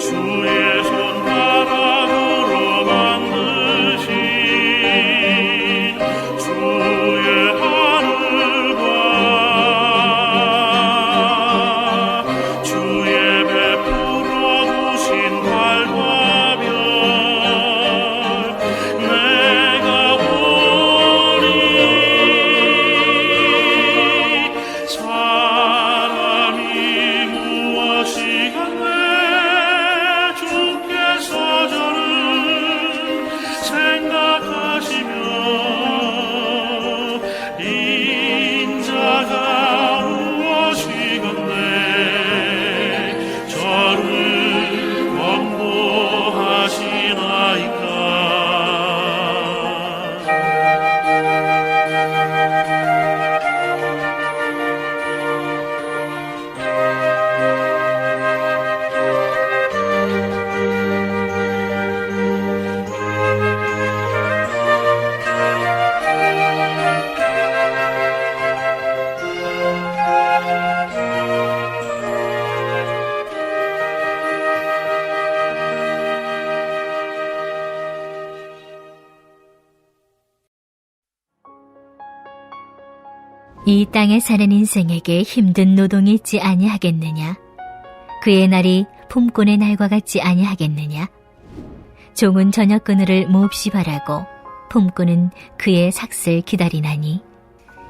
주의 손 바람으로 만드신 주의 하늘과 주의 베풀어 두신 달과 별 내가 보니 사람이 무엇이겠네. 주께서 저를 생각하시며 인자가 무엇이겠네. 저를 권고하시나이까. 이 땅에 사는 인생에게 힘든 노동이 있지 아니하겠느냐? 그의 날이 품꾼의 날과 같지 아니하겠느냐? 종은 저녁 그늘을 몹시 바라고 품꾼은 그의 삭슬 기다리나니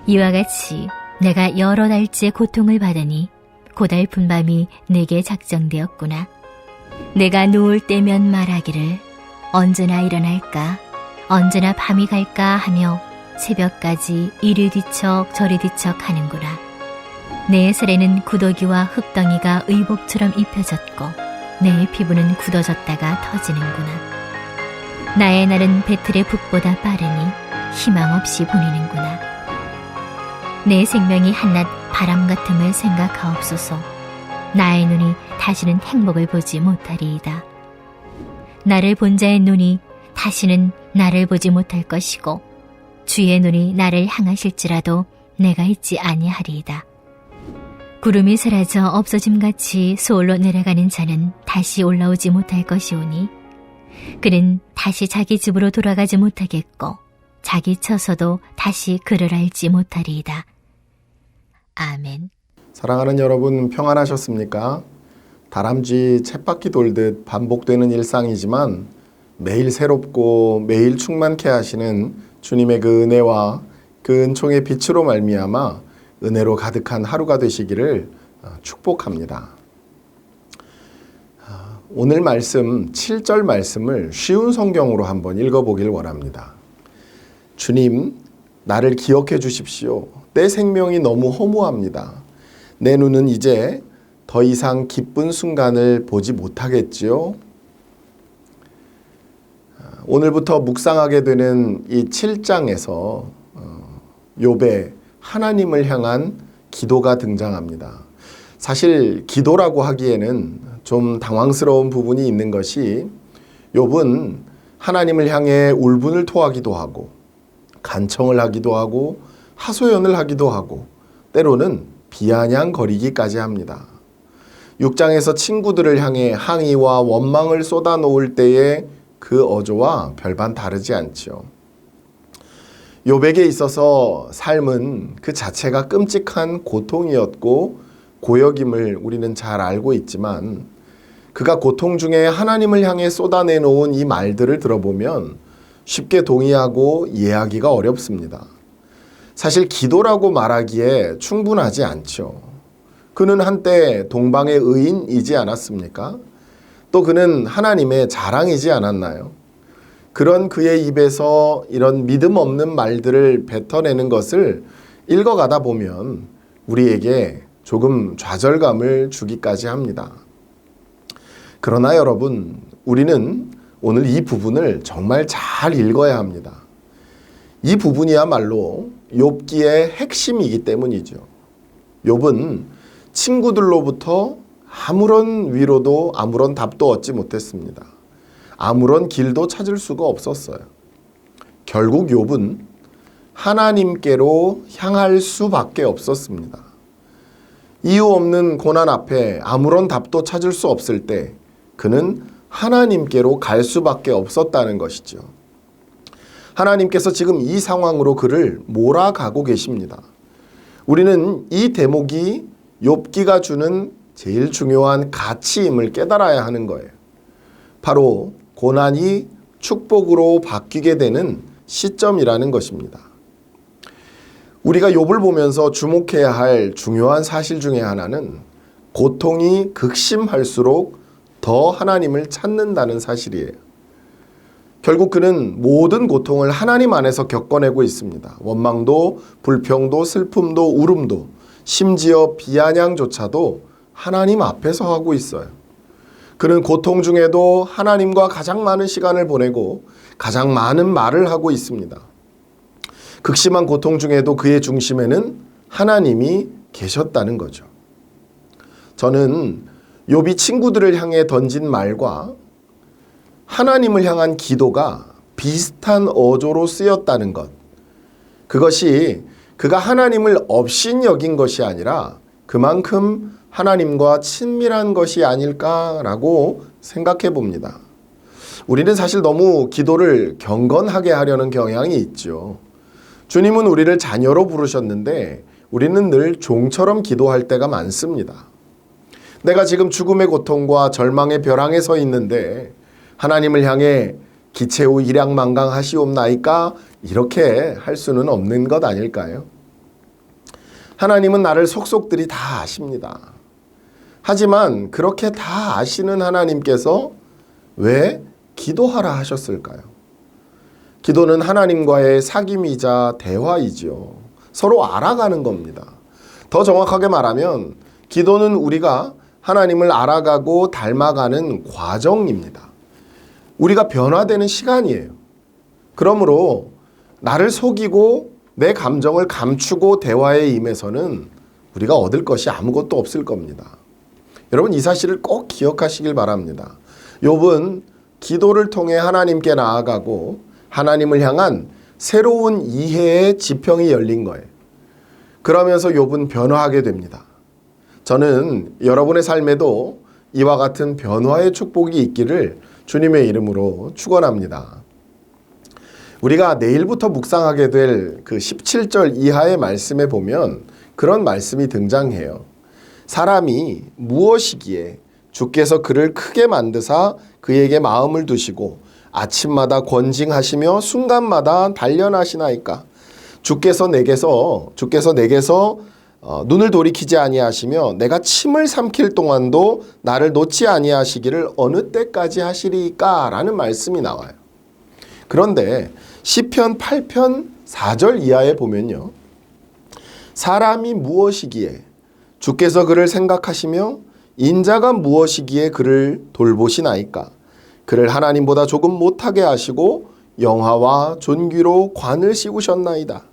이와 같이 내가 여러 달째 고통을 받으니 고달픈 밤이 내게 작정되었구나. 내가 누울 때면 말하기를 언제나 일어날까, 언제나 밤이 갈까 하며 새벽까지 이리 뒤척 저리 뒤척 하는구나. 내 살에는 구더기와 흙덩이가 의복처럼 입혀졌고 내 피부는 굳어졌다가 터지는구나. 나의 날은 배틀의 북보다 빠르니 희망 없이 보내는구나. 내 생명이 한낱 바람 같음을 생각하옵소서. 나의 눈이 다시는 행복을 보지 못하리이다. 나를 본 자의 눈이 다시는 나를 보지 못할 것이고 주의 눈이 나를 향하실지라도 내가 있지 아니하리이다. 구름이 사라져 없어짐같이 소홀로 내려가는 자는 다시 올라오지 못할 것이오니 그는 다시 자기 집으로 돌아가지 못하겠고 자기 처소도 다시 그를 알지 못하리이다. 아멘. 사랑하는 여러분, 평안하셨습니까? 다람쥐 쳇바퀴 돌듯 반복되는 일상이지만 매일 새롭고 매일 충만케 하시는 주님의 그 은혜와 그 은총의 빛으로 말미암아 은혜로 가득한 하루가 되시기를 축복합니다. 오늘 말씀 7절 말씀을 쉬운 성경으로 한번 읽어보길 원합니다. 주님, 나를 기억해 주십시오. 내 생명이 너무 허무합니다. 내 눈은 이제 더 이상 기쁜 순간을 보지 못하겠지요. 오늘부터 묵상하게 되는 이 7장에서 욥의 하나님을 향한 기도가 등장합니다. 사실 기도라고 하기에는 좀 당황스러운 부분이 있는 것이 욥은 하나님을 향해 울분을 토하기도 하고 간청을 하기도 하고 하소연을 하기도 하고 때로는 비아냥거리기까지 합니다. 6장에서 친구들을 향해 항의와 원망을 쏟아놓을 때에 그 어조와 별반 다르지 않죠. 욥에게 있어서 삶은 그 자체가 끔찍한 고통이었고 고역임을 우리는 잘 알고 있지만 그가 고통 중에 하나님을 향해 쏟아내놓은 이 말들을 들어보면 쉽게 동의하고 이해하기가 어렵습니다. 사실 기도라고 말하기에 충분하지 않죠. 그는 한때 동방의 의인이지 않았습니까? 또 그는 하나님의 자랑이지 않았나요? 그런 그의 입에서 이런 믿음 없는 말들을 뱉어내는 것을 읽어가다 보면 우리에게 조금 좌절감을 주기까지 합니다. 그러나 여러분, 우리는 오늘 이 부분을 정말 잘 읽어야 합니다. 이 부분이야말로 욥기의 핵심이기 때문이죠. 욥은 친구들로부터 아무런 위로도 아무런 답도 얻지 못했습니다. 아무런 길도 찾을 수가 없었어요. 결국 욥은 하나님께로 향할 수밖에 없었습니다. 이유 없는 고난 앞에 아무런 답도 찾을 수 없을 때 그는 하나님께로 갈 수밖에 없었다는 것이죠. 하나님께서 지금 이 상황으로 그를 몰아가고 계십니다. 우리는 이 대목이 욥기가 주는 제일 중요한 가치임을 깨달아야 하는 거예요. 바로 고난이 축복으로 바뀌게 되는 시점이라는 것입니다. 우리가 욥을 보면서 주목해야 할 중요한 사실 중에 하나는 고통이 극심할수록 더 하나님을 찾는다는 사실이에요. 결국 그는 모든 고통을 하나님 안에서 겪어내고 있습니다. 원망도, 불평도, 슬픔도, 울음도, 심지어 비아냥조차도 하나님 앞에서 하고 있어요. 그는 고통 중에도 하나님과 가장 많은 시간을 보내고 가장 많은 말을 하고 있습니다. 극심한 고통 중에도 그의 중심에는 하나님이 계셨다는 거죠. 저는 욥이 친구들을 향해 던진 말과 하나님을 향한 기도가 비슷한 어조로 쓰였다는 것. 그것이 그가 하나님을 업신여긴 것이 아니라 그만큼 하나님과 친밀한 것이 아닐까라고 생각해 봅니다. 우리는 사실 너무 기도를 경건하게 하려는 경향이 있죠. 주님은 우리를 자녀로 부르셨는데 우리는 늘 종처럼 기도할 때가 많습니다. 내가 지금 죽음의 고통과 절망의 벼랑에 서 있는데 하나님을 향해 기체후 일양만강하시옵나이까 이렇게 할 수는 없는 것 아닐까요? 하나님은 나를 속속들이 다 아십니다. 하지만 그렇게 다 아시는 하나님께서 왜 기도하라 하셨을까요? 기도는 하나님과의 사귐이자 대화이지요. 서로 알아가는 겁니다. 더 정확하게 말하면 기도는 우리가 하나님을 알아가고 닮아가는 과정입니다. 우리가 변화되는 시간이에요. 그러므로 나를 속이고 내 감정을 감추고 대화에 임해서는 우리가 얻을 것이 아무것도 없을 겁니다. 여러분 이 사실을 꼭 기억하시길 바랍니다. 욥은 기도를 통해 하나님께 나아가고 하나님을 향한 새로운 이해의 지평이 열린 거예요. 그러면서 욥은 변화하게 됩니다. 저는 여러분의 삶에도 이와 같은 변화의 축복이 있기를 주님의 이름으로 축원합니다. 우리가 내일부터 묵상하게 될 그 17절 이하의 말씀에 보면 그런 말씀이 등장해요. 사람이 무엇이기에 주께서 그를 크게 만드사 그에게 마음을 두시고 아침마다 권징하시며 순간마다 단련하시나이까. 주께서 내게서 눈을 돌이키지 아니하시며 내가 침을 삼킬 동안도 나를 놓지 아니하시기를 어느 때까지 하시리까? 라는 말씀이 나와요. 그런데 시편 8편 4절 이하에 보면요. 사람이 무엇이기에 주께서 그를 생각하시며 인자가 무엇이기에 그를 돌보시나이까? 그를 하나님보다 조금 못하게 하시고 영화와 존귀로 관을 씌우셨나이다.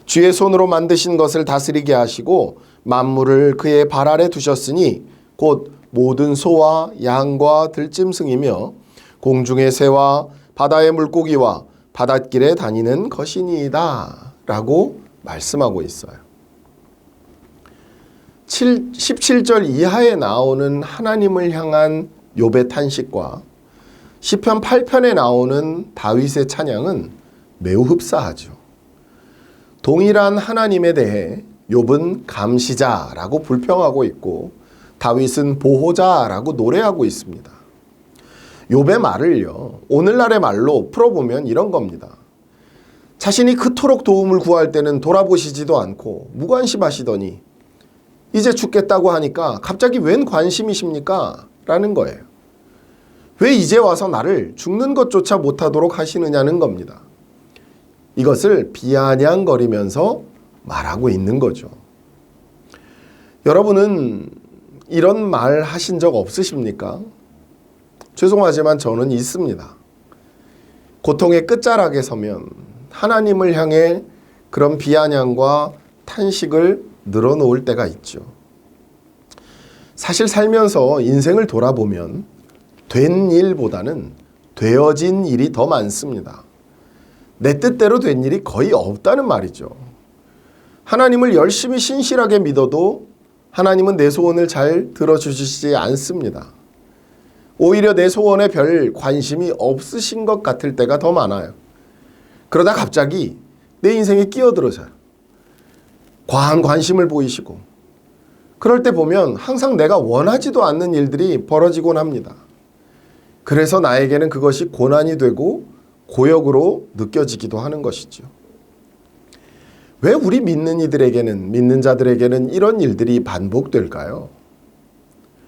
주의 손으로 만드신 것을 다스리게 하시고 만물을 그의 발 아래 두셨으니 곧 모든 소와 양과 들짐승이며 공중의 새와 바다의 물고기와 바닷길에 다니는 것이니이다 라고 말씀하고 있어요. 17절 이하에 나오는 하나님을 향한 욥의 탄식과 시편 8편에 나오는 다윗의 찬양은 매우 흡사하죠. 동일한 하나님에 대해 욥은 감시자라고 불평하고 있고 다윗은 보호자라고 노래하고 있습니다. 욥의 말을요, 오늘날의 말로 풀어보면 이런 겁니다. 자신이 그토록 도움을 구할 때는 돌아보시지도 않고 무관심하시더니 이제 죽겠다고 하니까 갑자기 웬 관심이십니까? 라는 거예요. 왜 이제 와서 나를 죽는 것조차 못하도록 하시느냐는 겁니다. 이것을 비아냥거리면서 말하고 있는 거죠. 여러분은 이런 말 하신 적 없으십니까? 죄송하지만 저는 있습니다. 고통의 끝자락에 서면 하나님을 향해 그런 비아냥과 탄식을 늘어놓을 때가 있죠. 사실 살면서 인생을 돌아보면 된 일보다는 되어진 일이 더 많습니다. 내 뜻대로 된 일이 거의 없다는 말이죠. 하나님을 열심히 신실하게 믿어도 하나님은 내 소원을 잘 들어주시지 않습니다. 오히려 내 소원에 별 관심이 없으신 것 같을 때가 더 많아요. 그러다 갑자기 내 인생에 끼어들어서요. 과한 관심을 보이시고, 그럴 때 보면 항상 내가 원하지도 않는 일들이 벌어지곤 합니다. 그래서 나에게는 그것이 고난이 되고 고역으로 느껴지기도 하는 것이죠. 왜 우리 믿는 자들에게는 이런 일들이 반복될까요?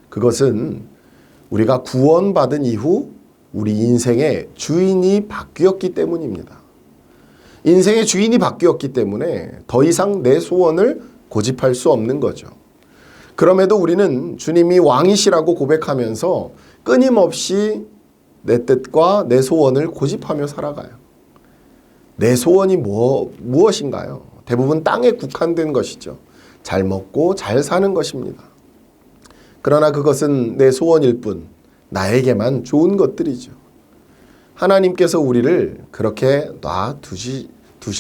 그것은 우리가 구원받은 이후 우리 인생의 주인이 바뀌었기 때문입니다. 인생의 주인이 바뀌었기 때문에 더 이상 내 소원을 고집할 수 없는 거죠. 그럼에도 우리는 주님이 왕이시라고 고백하면서 끊임없이 내 뜻과 내 소원을 고집하며 살아가요. 내 소원이 무엇인가요? 대부분 땅에 국한된 것이죠. 잘 먹고 잘 사는 것입니다. 그러나 그것은 내 소원일 뿐, 나에게만 좋은 것들이죠. 하나님께서 우리를 그렇게 놔두실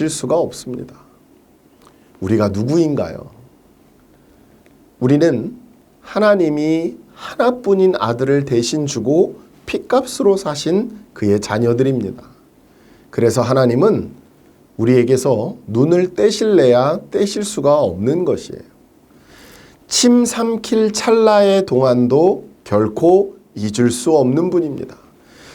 수가 없습니다. 우리가 누구인가요? 우리는 하나님이 하나뿐인 아들을 대신 주고 핏값으로 사신 그의 자녀들입니다. 그래서 하나님은 우리에게서 눈을 떼실래야 떼실 수가 없는 것이에요. 침 삼킬 찰나의 동안도 결코 잊을 수 없는 분입니다.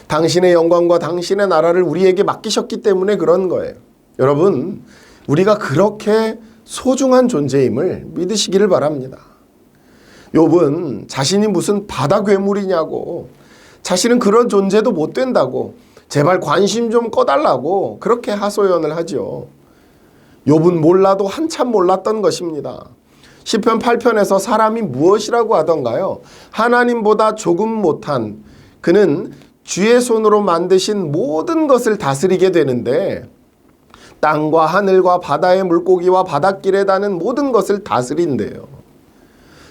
당신의 영광과 당신의 나라를 우리에게 맡기셨기 때문에 그런 거예요. 여러분, 우리가 그렇게 소중한 존재임을 믿으시기를 바랍니다. 욥은 자신이 무슨 바다 괴물이냐고, 자신은 그런 존재도 못 된다고, 제발 관심 좀 꺼달라고 그렇게 하소연을 하죠. 욥은 몰라도 한참 몰랐던 것입니다. 시편 8편에서 사람이 무엇이라고 하던가요? 하나님보다 조금 못한, 그는 주의 손으로 만드신 모든 것을 다스리게 되는데 땅과 하늘과 바다의 물고기와 바닷길에 다는 모든 것을 다스린대요.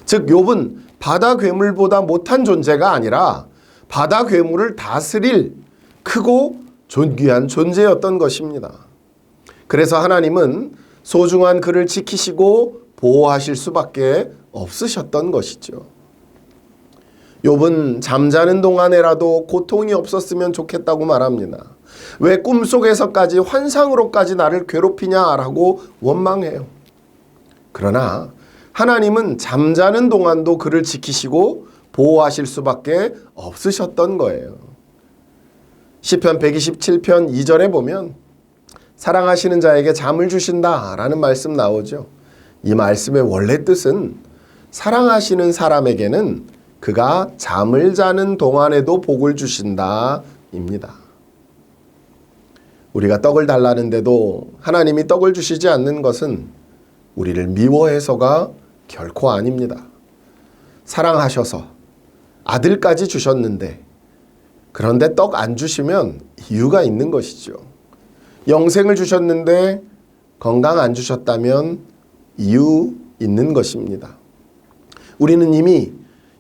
즉 욥은 바다 괴물보다 못한 존재가 아니라 바다 괴물을 다스릴 크고 존귀한 존재였던 것입니다. 그래서 하나님은 소중한 그를 지키시고 보호하실 수밖에 없으셨던 것이죠. 욥은 잠자는 동안에라도 고통이 없었으면 좋겠다고 말합니다. 왜 꿈속에서까지 환상으로까지 나를 괴롭히냐라고 원망해요. 그러나 하나님은 잠자는 동안도 그를 지키시고 보호하실 수밖에 없으셨던 거예요. 시편 127편 2절에 보면 사랑하시는 자에게 잠을 주신다라는 말씀 나오죠. 이 말씀의 원래 뜻은 사랑하시는 사람에게는 그가 잠을 자는 동안에도 복을 주신다입니다. 우리가 떡을 달라는데도 하나님이 떡을 주시지 않는 것은 우리를 미워해서가 결코 아닙니다. 사랑하셔서 아들까지 주셨는데, 그런데 떡 안 주시면 이유가 있는 것이죠. 영생을 주셨는데 건강 안 주셨다면 이유 있는 것입니다. 우리는 이미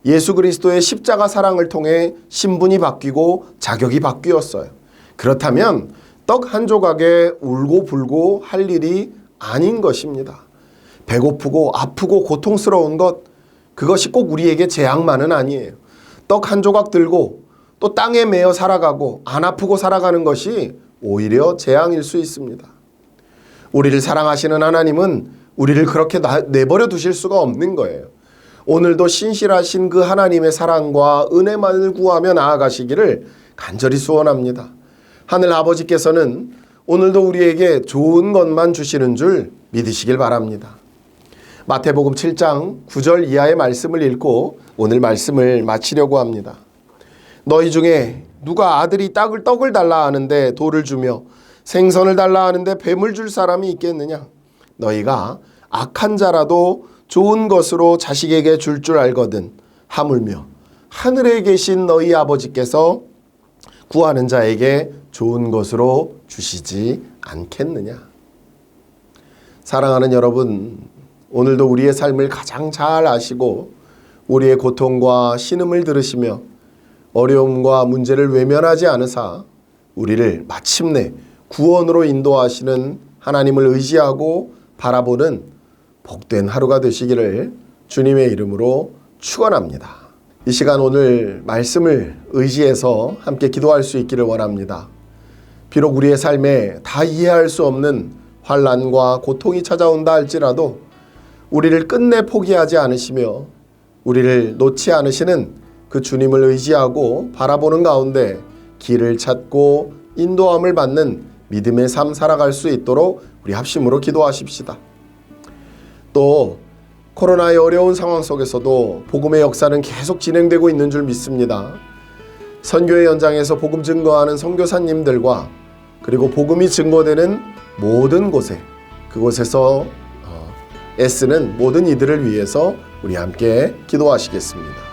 예수 그리스도의 십자가 사랑을 통해 신분이 바뀌고 자격이 바뀌었어요. 그렇다면 떡 한 조각에 울고 불고 할 일이 아닌 것입니다. 배고프고 아프고 고통스러운 것, 그것이 꼭 우리에게 재앙만은 아니에요. 떡 한 조각 들고 또 땅에 매여 살아가고 안 아프고 살아가는 것이 오히려 재앙일 수 있습니다. 우리를 사랑하시는 하나님은 우리를 그렇게 내버려 두실 수가 없는 거예요. 오늘도 신실하신 그 하나님의 사랑과 은혜만을 구하며 나아가시기를 간절히 소원합니다. 하늘 아버지께서는 오늘도 우리에게 좋은 것만 주시는 줄 믿으시길 바랍니다. 마태복음 7장 9절 이하의 말씀을 읽고 오늘 말씀을 마치려고 합니다. 너희 중에 누가 아들이 떡을 달라 하는데 돌을 주며 생선을 달라 하는데 뱀을 줄 사람이 있겠느냐? 너희가 악한 자라도 좋은 것으로 자식에게 줄 알거든 하물며 하늘에 계신 너희 아버지께서 구하는 자에게 좋은 것으로 주시지 않겠느냐? 사랑하는 여러분, 오늘도 우리의 삶을 가장 잘 아시고 우리의 고통과 신음을 들으시며 어려움과 문제를 외면하지 않으사 우리를 마침내 구원으로 인도하시는 하나님을 의지하고 바라보는 복된 하루가 되시기를 주님의 이름으로 축원합니다. 이 시간 오늘 말씀을 의지해서 함께 기도할 수 있기를 원합니다. 비록 우리의 삶에 다 이해할 수 없는 환난과 고통이 찾아온다 할지라도 우리를 끝내 포기하지 않으시며 우리를 놓지 않으시는 그 주님을 의지하고 바라보는 가운데 길을 찾고 인도함을 받는 믿음의 삶 살아갈 수 있도록 우리 합심으로 기도하십시다. 또 코로나의 어려운 상황 속에서도 복음의 역사는 계속 진행되고 있는 줄 믿습니다. 선교의 현장에서 복음 증거하는 선교사님들과 그리고 복음이 증거되는 모든 곳에 그곳에서 애쓰는 모든 이들을 위해서 우리 함께 기도하시겠습니다.